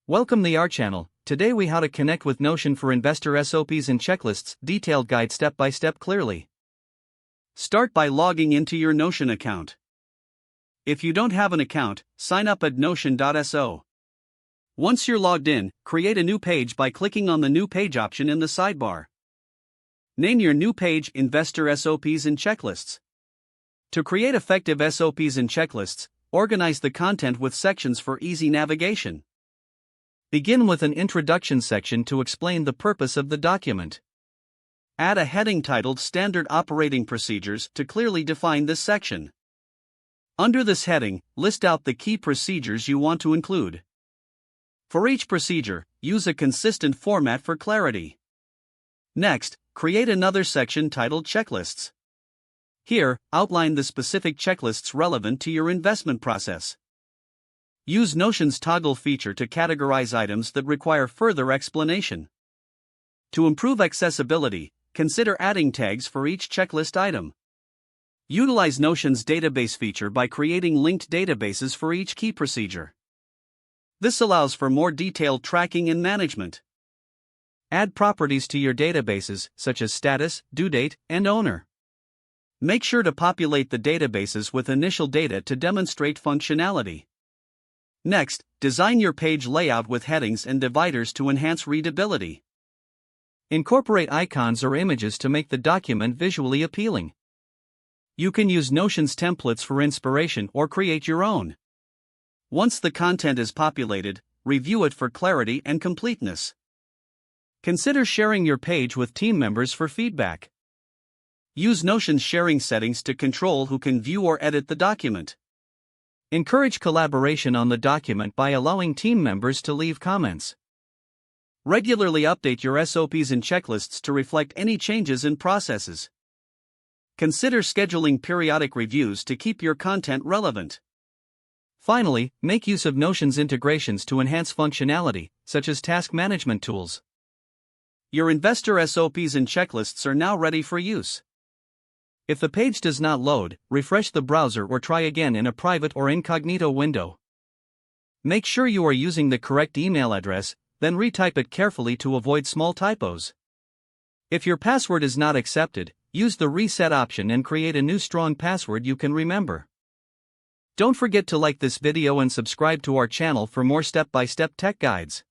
Welcome to our channel. Today we how to connect with Notion for investor SOPs and checklists, detailed guide step by step clearly. Start by logging into your Notion account. If you don't have an account, sign up at notion.so. Once you're logged in, create a new page by clicking on the New Page option in the sidebar. Name your new page Investor SOPs and Checklists. To create effective SOPs and checklists, organize the content with sections for easy navigation. Begin with an introduction section to explain the purpose of the document. Add a heading titled Standard Operating Procedures to clearly define this section. Under this heading, list out the key procedures you want to include. For each procedure, use a consistent format for clarity. Next, create another section titled Checklists. Here, outline the specific checklists relevant to your investment process. Use Notion's toggle feature to categorize items that require further explanation. To improve accessibility, consider adding tags for each checklist item. Utilize Notion's database feature by creating linked databases for each key procedure. This allows for more detailed tracking and management. Add properties to your databases, such as status, due date, and owner. Make sure to populate the databases with initial data to demonstrate functionality. Next, design your page layout with headings and dividers to enhance readability. Incorporate icons or images to make the document visually appealing. You can use Notion's templates for inspiration or create your own. Once the content is populated, review it for clarity and completeness. Consider sharing your page with team members for feedback. Use Notion's sharing settings to control who can view or edit the document. Encourage collaboration on the document by allowing team members to leave comments. Regularly update your SOPs and checklists to reflect any changes in processes. Consider scheduling periodic reviews to keep your content relevant. Finally, make use of Notion's integrations to enhance functionality, such as task management tools. Your investor SOPs and checklists are now ready for use. If the page does not load, refresh the browser or try again in a private or incognito window. Make sure you are using the correct email address, then retype it carefully to avoid small typos. If your password is not accepted, use the reset option and create a new strong password you can remember. Don't forget to like this video and subscribe to our channel for more step-by-step tech guides.